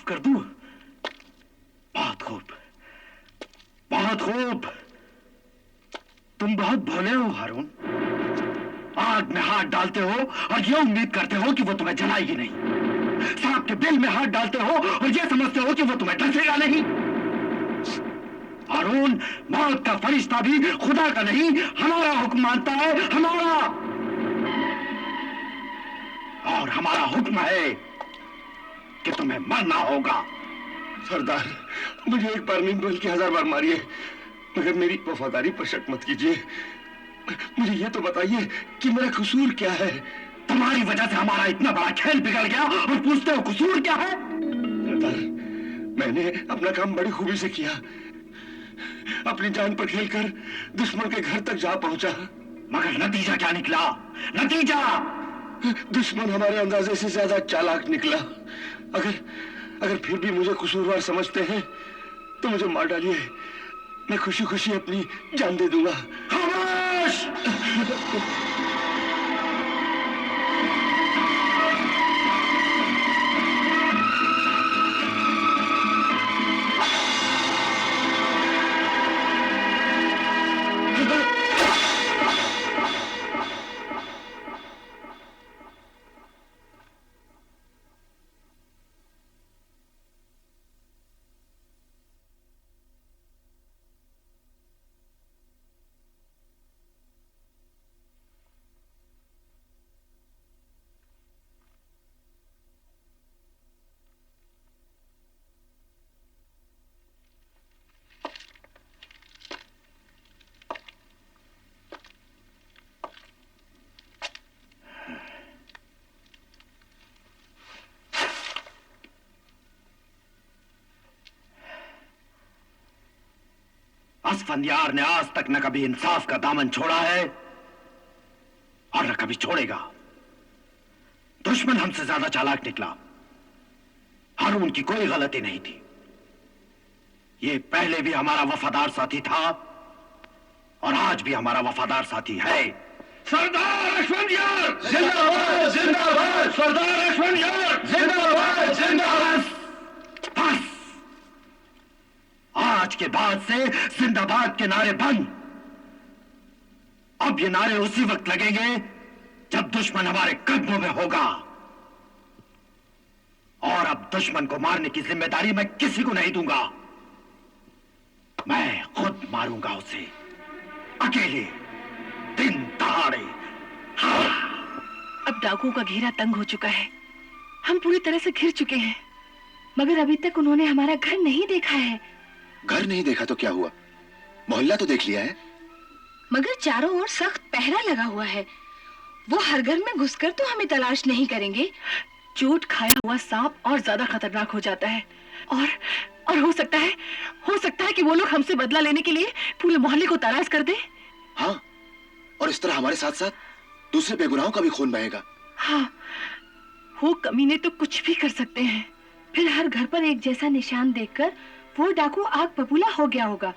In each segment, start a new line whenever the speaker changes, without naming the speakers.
माफ कर दूं? बहुत खूब, बहुत खूब। तुम बहुत भोले हो हारून। आग में हाथ डालते हो और ये उम्मीद करते हो कि वो तुम्हें जलाएगी नहीं। सांप के बिल में हाथ डालते हो और ये समझते हो कि वो तुम्हें डसेगा नहीं। हारून, मौत का फरिश्ता भी खुदा का नहीं, हमारा हुक्म मानता है, हमारा। और हमारा हुक्म है कि तुम्हें मरना होगा।
सरदार, मुझे एक बार नहीं बल्कि 1000 बार मारिए, मगर मेरी वफादारी पर शक मत कीजिए। मुझे ये तो बताइए कि मेरा कसूर क्या है?
तुम्हारी वजह से हमारा इतना बड़ा खेल बिगड़ गया और पूछते हो कसूर क्या है?
सरदार, मैंने अपना काम बड़ी खूबी से किया, अपनी जान पर खेलकर दुश्मन के घर तक जा पहुंचा।
मगर नतीजा क्या निकला? नतीजा?
दुश्मन हमारे अंदाजे से ज्यादा चालाक निकला। अगर फिर भी मुझे कसूरवार समझते हैं तो मुझे मार डालिए, मैं खुशी खुशी अपनी जान दे दूंगा।
खामोश! असफंदियार ने आज तक न कभी इंसाफ का दामन छोड़ा है और न कभी छोड़ेगा। दुश्मन हमसे ज्यादा चालाक निकला। हारून की कोई गलती नहीं थी। ये पहले भी हमारा वफादार साथी था और आज भी हमारा वफादार साथी है। सरदार असफंदियार जिंदाबाद, जिंदाबाद। सरदार असफंदियार जिंदाबाद, जिंदाबाद। बस, आज के बाद से जिंदाबाद के नारे बंद। अब ये नारे उसी वक्त लगेंगे जब दुश्मन हमारे कदमों में होगा। और अब दुश्मन को मारने की जिम्मेदारी मैं किसी को नहीं दूंगा। मैं खुद मारूंगा उसे, अकेले, दिन दहाड़े। हाँ।
अब डाकुओं का घेरा तंग हो चुका है। हम पूरी तरह से घिर चुके हैं, मगर अभी तक उन्होंने हमारा घर नहीं देखा है।
घर नहीं देखा तो क्या हुआ? मोहल्ला तो देख लिया है।
मगर चारों ओर सख्त पहरा लगा हुआ है। वो हर घर में घुसकर तो हमें तलाश नहीं करेंगे। चोट खाया हुआ सांप और ज्यादा खतरनाक हो जाता है। और हो सकता है कि वो लोग हमसे बदला लेने के लिए पूरे मोहल्ले को तलाश कर दे।
हाँ, और इस तरह हमारे साथ साथ दूसरे बेगुनाहों का भी खून बहेगा।
हाँ, वो कमीने तो कुछ भी कर सकते हैं। फिर हर घर पर एक जैसा निशान देखकर वो डाकू आग बबूला हो गया होगा।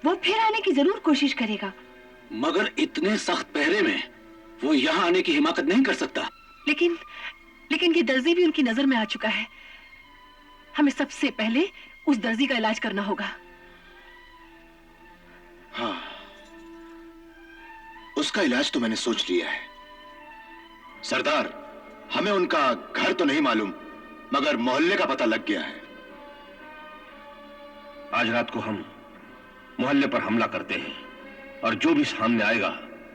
वो फिर आने की जरूर कोशिश करेगा।
मगर इतने सख्त पहरे में वो यहाँ आने की हिमाकत नहीं कर सकता।
लेकिन ये दर्जी भी उनकी नजर में आ चुका है। हमें सबसे पहले उस दर्जी का इलाज करना होगा।
हाँ, उसका इलाज तो मैंने सोच लिया है। सरदार, हमें उनका घर तो नहीं मालूम, मगर मोहल्ले का पता लग गया है।
आज रात को हम मोहल्ले पर हमला करते हैं और जो भी सामने आएगा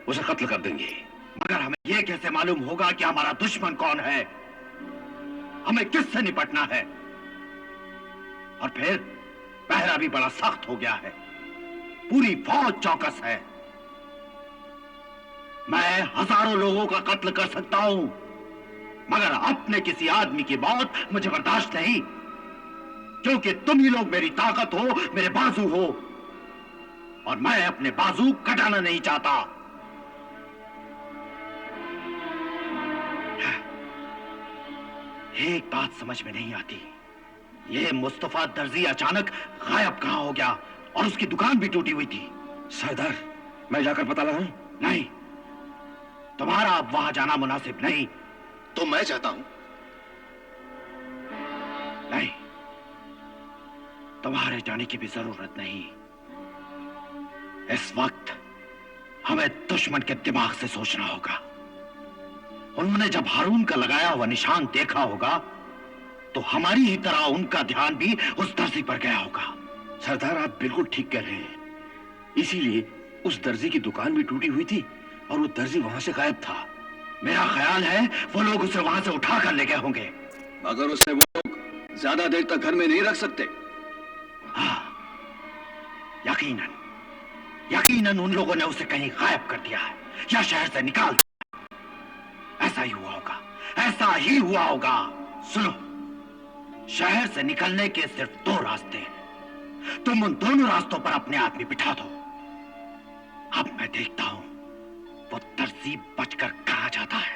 उसे कत्ल कर देंगे।
मगर हमें यह कैसे मालूम होगा कि हमारा दुश्मन कौन है? हमें किससे निपटना है? और फिर पहरा भी बड़ा सख्त हो गया है। पूरी फौज चौकस है। मैं हजारों लोगों का कत्ल कर सकता हूं, मगर अपने किसी आदमी की मौत मुझे बर्दाश्त नहीं, क्योंकि तुम ही लोग मेरी ताकत हो, मेरे बाजू हो, और मैं अपने बाजू कटाना नहीं चाहता। एक बात समझ में नहीं आती, ये मुस्तफा दर्जी अचानक गायब कहां हो गया और उसकी दुकान भी टूटी हुई थी।
सरदार, मैं जाकर पता लगाऊं?
नहीं, तुम्हारा अब वहां जाना मुनासिब नहीं।
तो मैं चाहता हूं।
नहीं, तुम्हारे जाने की भी जरूरत नहीं। इस वक्त हमें दुश्मन के दिमाग से सोचना होगा। उन्होंने जब हारून का लगाया हुआ निशान देखा होगा तो हमारी ही तरह उनका ध्यान भी उस दर्जी पर गया होगा।
सरदार, आप बिल्कुल ठीक कह रहे हैं। इसीलिए उस दर्जी की दुकान भी टूटी हुई थी और वो दर्जी वहां से गायब था।
मेरा ख्याल है वो लोग उसे वहां से उठा कर ले गए होंगे।
मगर उसे वो लोग ज्यादा देर तक घर में नहीं रख सकते।
हाँ, यकीनन यकीनन उन लोगों ने उसे कहीं गायब कर दिया है या शहर से निकाल दिया। ऐसा ही हुआ होगा, ऐसा ही हुआ होगा। सुनो, शहर से निकलने के सिर्फ दो रास्ते हैं। तुम उन दोनों रास्तों पर अपने आदमी बिठा दो। अब मैं देखता हूं वो दर्जी बचकर कहां जाता है।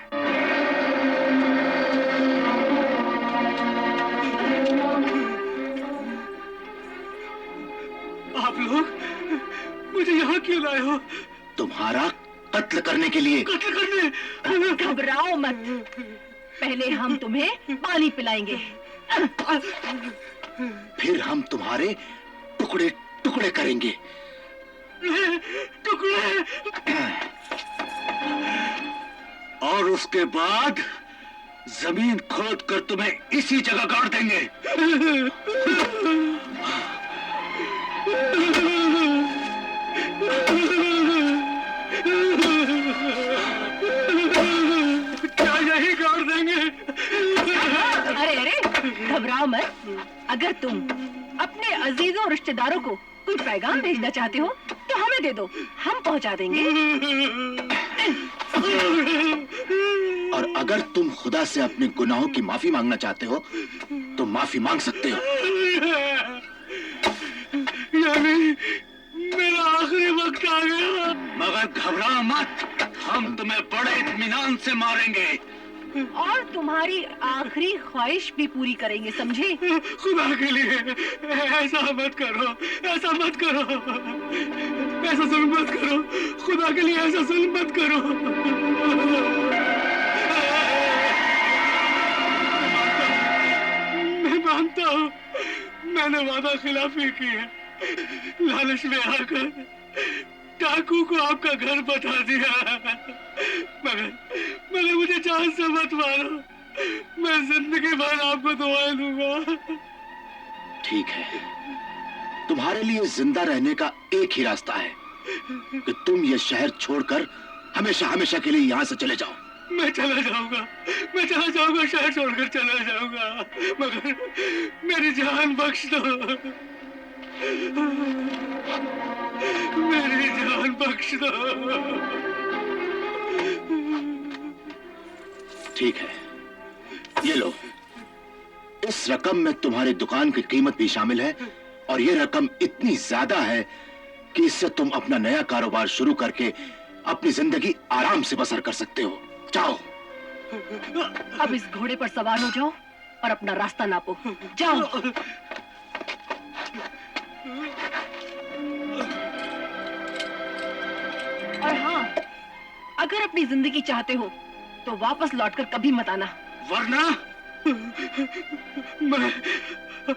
आप लोग मुझे यहाँ क्यों लाए हो?
तुम्हारा कत्ल करने के लिए।
कत्ल करने?
घबराओ मत, पहले हम तुम्हें पानी पिलाएंगे।
फिर हम तुम्हारे टुकड़े टुकड़े करेंगे।
टुकड़े? और उसके बाद जमीन खोद कर तुम्हें इसी जगह गाड़ देंगे। क्या यही गाड़ देंगे?
अरे अरे, घबराओ मत। अगर तुम अपने अजीजों और रिश्तेदारों को कोई पैगाम भेजना चाहते हो तो हमें दे दो, हम पहुंचा देंगे।
और अगर तुम खुदा से अपने गुनाहों की माफी मांगना चाहते हो तो माफी मांग सकते हो।
यानी मेरा आखिरी वक्त आ गया। मगर घबरा मत, हम तुम्हें बड़े इत्मीनान से मारेंगे
और तुम्हारी आखिरी ख्वाहिश भी पूरी करेंगे, समझे?
खुदा के लिए ऐसा मत करो, ऐसा मत करो, ऐसा जुल्म मत करो। खुदा के लिए ऐसा जुल्म मत करो। मैं मानता हूँ मैंने वादा खिलाफी की है। लालच में आकर डाकू को आपका घर बता दिया। मगर मुझे जान से मत मारो। मैं जिंदगी भर आपको दुआएं दूंगा।
ठीक है, तुम्हारे लिए जिंदा रहने का एक ही रास्ता है कि तुम ये शहर छोड़कर हमेशा हमेशा के लिए यहाँ से चले जाओ।
मैं चला जाऊंगा, मैं चला जाऊंगा, शहर छोड़कर चला जाऊंगा, मगर मेरी जान बख्श दो, मेरी जान बख्श दो।
ठीक है, ये लो। इस रकम में तुम्हारी दुकान की कीमत भी शामिल है और ये रकम इतनी ज्यादा है कि इससे तुम अपना नया कारोबार शुरू करके अपनी जिंदगी आराम से बसर कर सकते हो। जाओ।
अब इस घोड़े पर सवार हो जाओ और अपना रास्ता नापो। जाओ। और हाँ, अगर अपनी जिंदगी चाहते हो तो वापस लौटकर कभी मत आना,
वरना मैं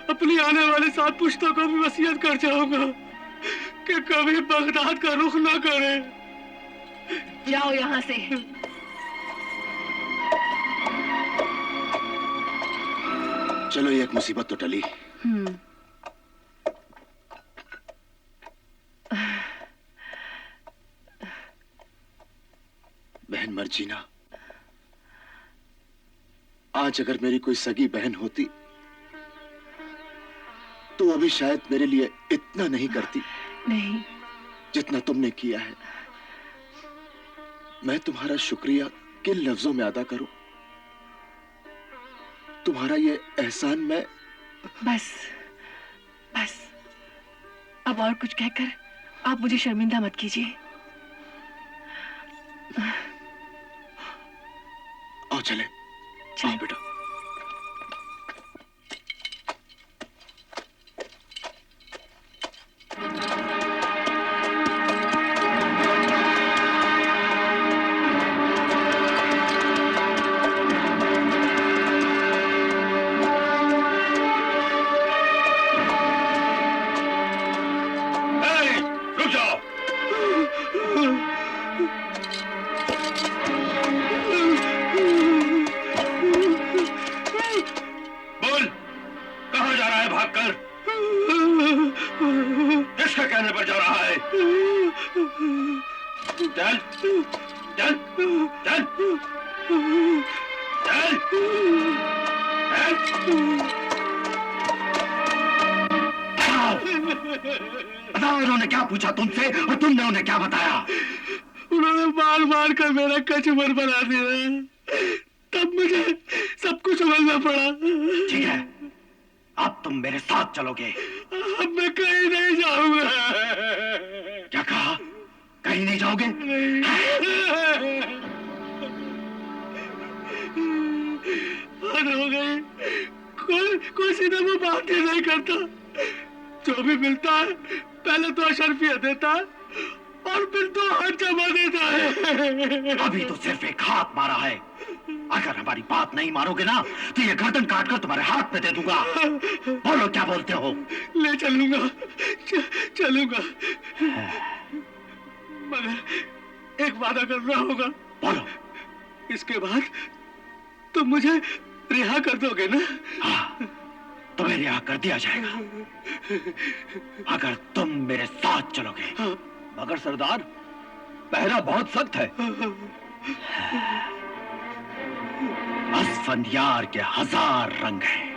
अपनी आने वाली 7 पुश्तों को भी वसीयत कर जाऊंगा कि कभी बगदाद का रुख ना करें।
जाओ यहाँ से।
चलो, ये एक मुसीबत तो टली। बहन मर्जीना, आज अगर मेरी कोई सगी बहन होती तो वो भी शायद मेरे लिए इतना नहीं करती
नहीं,
जितना तुमने किया है। मैं तुम्हारा शुक्रिया किन लफ्जों में अदा करूं? तुम्हारा ये एहसान मैं
बस बस, अब और कुछ कहकर आप मुझे शर्मिंदा मत कीजिए।
आओ चले। आओ बेटा।
है भागकर? किसके कहने पर जा रहा है? चल चल चल चल
बताओ उन्होंने क्या पूछा तुमसे और तुमने उन्हें क्या बताया?
उन्होंने मार मार कर मेरा कचूमर बना दिया, तब मुझे सब कुछ समझना पड़ा।
ठीक है, अब तुम मेरे साथ चलोगे।
अब मैं कहीं नहीं जाऊंगा।
क्या कहा? कहीं नहीं जाओगे?
हद हो गई, कोई सीधे वो बात ही नहीं करता। जो भी मिलता है पहले तो अशर्फिया देता है और फिर तो हाथ जमा देता है।
अभी तो सिर्फ एक हाथ मारा है, अगर हमारी बात नहीं मानोगे ना तो ये गर्दन काटकर तुम्हारे हाथ में दे दूंगा। बोलो क्या बोलते हो?
ले चलूंगा, चलूंगा, मगर एक वादा करना होगा।
बोलो।
इसके बाद तुम मुझे रिहा कर दोगे ना?
हाँ, तुम्हें रिहा कर दिया जाएगा अगर तुम मेरे साथ चलोगे।
हाँ।
मगर सरदार, पहरा बहुत सख्त है।
असफंदियार के 1000 रंग हैं,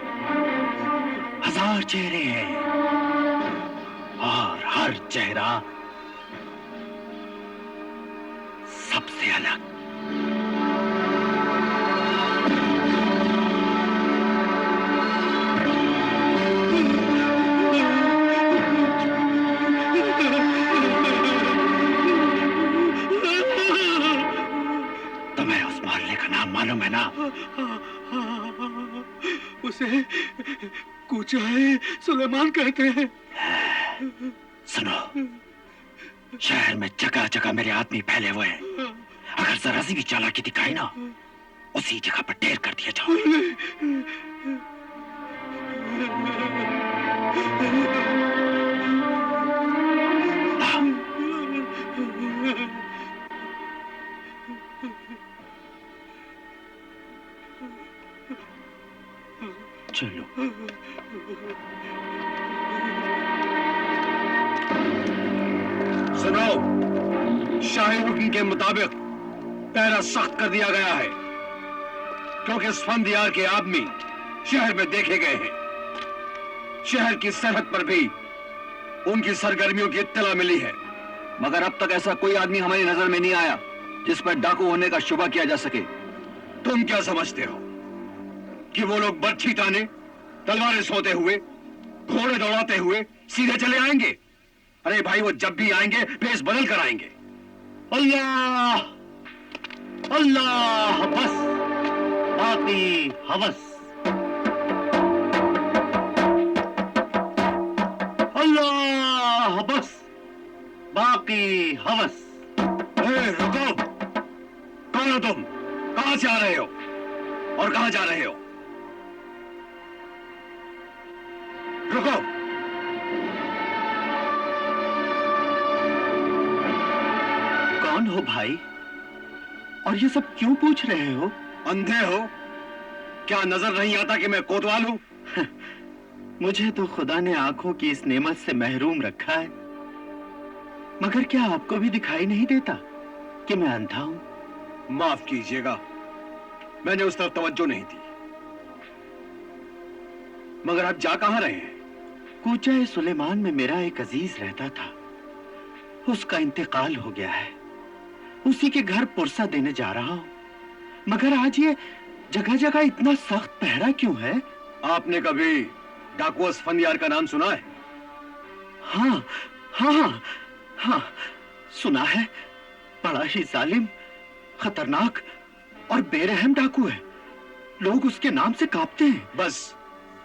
1000 चेहरे हैं और हर चेहरा सबसे अलग। तुम्हें उस मोहल्ले का नाम मालूम है ना?
उसे कूचाए सुलेमान कहते हैं।
सुनो, शहर में जगह जगह मेरे आदमी फैले हुए हैं। अगर जरा सी भी चालाकी दिखाई ना, उसी जगह पर ढेर कर दिया जाओ। चलो।
सुनो, शाही हुक्म के मुताबिक पहरा सख्त कर दिया गया है, क्योंकि स्फंदियार के आदमी शहर में देखे गए हैं। शहर की सरहद पर भी उनकी सरगर्मियों की इत्तला मिली है, मगर अब तक ऐसा कोई आदमी हमारी नजर में नहीं आया जिस पर डाकू होने का शुबा किया जा सके। तुम क्या समझते हो कि वो लोग बर्छी ताने, तलवारें सोते हुए, घोड़े दौड़ाते हुए सीधे चले आएंगे? अरे भाई, वो जब भी आएंगे भेष बदल कर आएंगे। अल्लाह अल्लाह बस, बाकी हवस। अल्लाह बस, बाकी हवस। रुको, कौन हो तुम? कहां से आ रहे हो और कहां जा रहे हो? रुको।
कौन हो भाई, और ये सब क्यों पूछ रहे हो?
अंधे हो क्या? नजर नहीं आता कि मैं कोतवाल हूं?
मुझे तो खुदा ने आंखों की इस नेमत से महरूम रखा है, मगर क्या आपको भी दिखाई नहीं देता कि मैं अंधा हूं?
माफ कीजिएगा, मैंने उस तरफ तवज्जो नहीं दी। मगर आप जा कहां रहे हैं?
कूचा सुलेमान में मेरा एक अजीज रहता था, उसका इंतकाल हो गया है। उसी के घर पुरसा देने जा रहा हूं, मगर आज ये जगह जगह इतना सख्त पहरा क्यों है?
आपने कभी डाकू असफंदियार का नाम सुना है?
हाँ हाँ हाँ हाँ, सुना है। बड़ा ही जालिम, खतरनाक और बेरहम डाकू है। लोग उसके नाम से कांपते हैं।
बस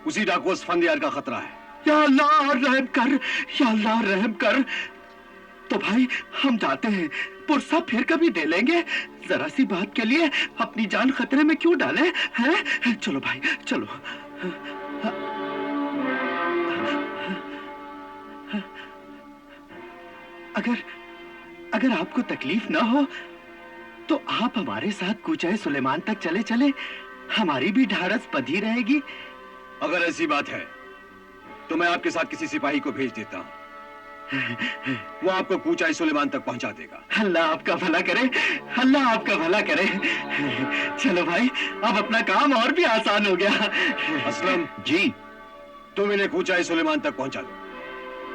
उसी डाकू असफंदियार का खतरा है।
या अल्लाह रहम कर, या अल्लाह रहम कर। तो भाई हम जाते हैं, पुरसा फिर कभी दे लेंगे। जरा सी बात के लिए अपनी जान खतरे में क्यों डालें? हैं? चलो भाई चलो। अगर आपको तकलीफ ना हो तो आप हमारे साथ कूचाए सुलेमान तक चले चले, हमारी भी ढारस बंधी रहेगी।
अगर ऐसी बात है तो मैं आपके साथ किसी सिपाही को भेज देता हूं। वो आपको कूचाई सुलेमान तक पहुंचा देगा।
अल्लाह आपका भला करे, अल्लाह आपका भला करे। चलो भाई, अब अपना काम और भी आसान हो गया।
असलम
जी।
तुम इन्हें कूचाई सुलेमान तक पहुंचा दो।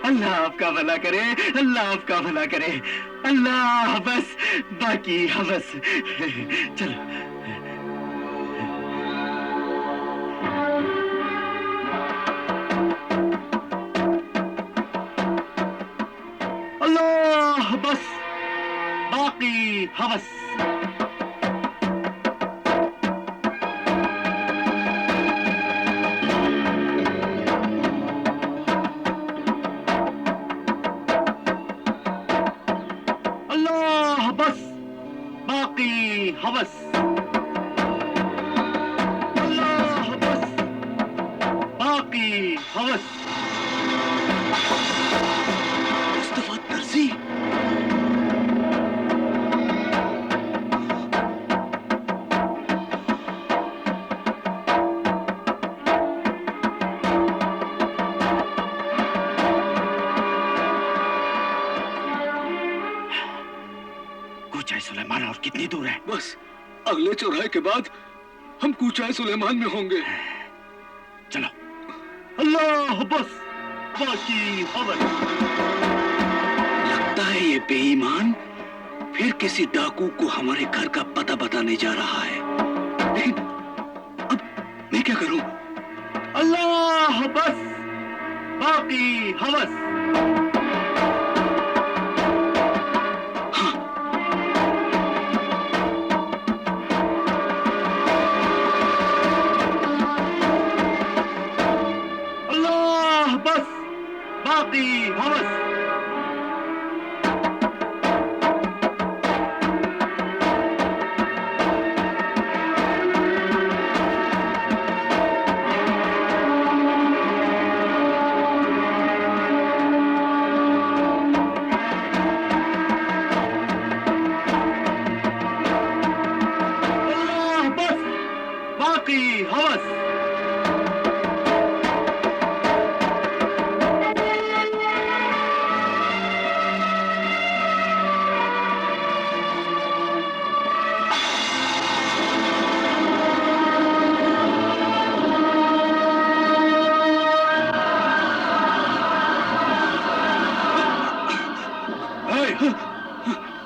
अल्लाह आपका भला करे, अल्लाह आपका भला करे। अल्लाह बस बाकी हवस। चलो। अल्लाह बस बाकी हवस। अल्लाह बस बाकी हवस। अल्लाह बस बाकी हवस।
मुस्तफा दर्जी।
कूचाई सुलेमान और कितनी दूर है?
बस अगले चौराहे के बाद हम कूचाई सुलेमान में होंगे।
चलो। अल्लाह बस बाकी हवस।
लगता है ये बेईमान फिर किसी डाकू को हमारे घर का पता बताने जा रहा है। लेकिन अब मैं क्या करूं?
अल्लाह बस बाकी हवस। अल्लाह बस बाकी हवस। अल्लाह बस बाकी हवस।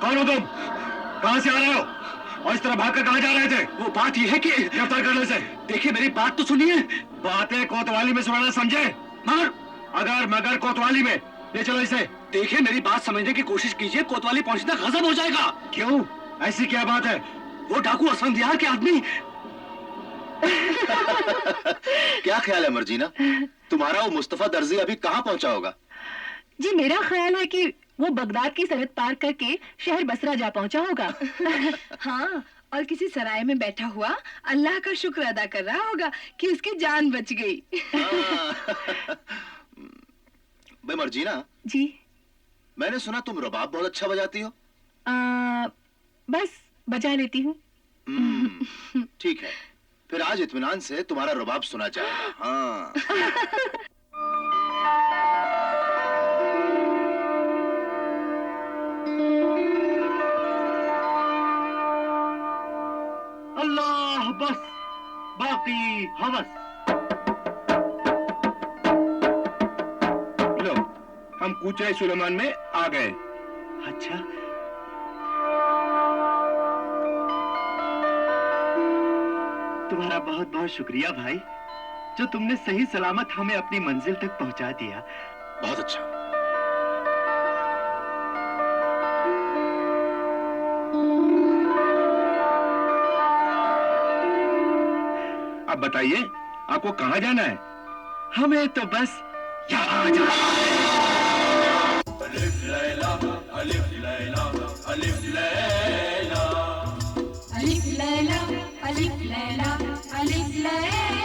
कौन हो तुम? कहां से आ रहे हो और इस तरह भागकर कहां जा रहे थे?
वो बात यह है कि
गिरफ्तार करने से।
देखिए मेरी बात तो सुनिए।
बातें कोतवाली में सुनाना समझे?
मगर
अगर मगर कोतवाली में ले चलो इसे।
देखिए मेरी बात समझने की कोशिश कीजिए। कोतवाली पहुंचना गजब हो जाएगा।
क्यों? ऐसी क्या बात है?
वो डाकू असफंदियार के आदमी।
क्या ख्याल है मर्जीना, तुम्हारा वो मुस्तफा दर्जी अभी कहाँ पहुंचा होगा?
जी मेरा ख्याल है कि वो बगदाद की सरहद पार करके शहर बसरा जा पहुंचा होगा।
हाँ, और किसी सराय में बैठा हुआ अल्लाह का शुक्र अदा कर रहा होगा कि उसकी जान बच गई।
भाई मर्जीना
जी।
मैंने सुना तुम रबाब बहुत अच्छा बजाती हो।
बस बजा लेती हूँ।
ठीक है, फिर आज इत्मीनान से तुम्हारा रबाब सुना जाएगा। हाँ।
अल्लाह बस बाकी हवस।
लो, हम कूचाई सुलेमान में आ गए।
अच्छा, तुम्हारा बहुत बहुत शुक्रिया भाई, जो तुमने सही सलामत हमें अपनी मंजिल तक पहुंचा दिया।
बहुत अच्छा।
अब बताइए, आपको कहां जाना है?
हमें तो बस यहाँ जाना है।
अलिफ लैला अलिफ लैला अलिफ लैला अलिफ लैला अलिफ लैला अलिफ लैला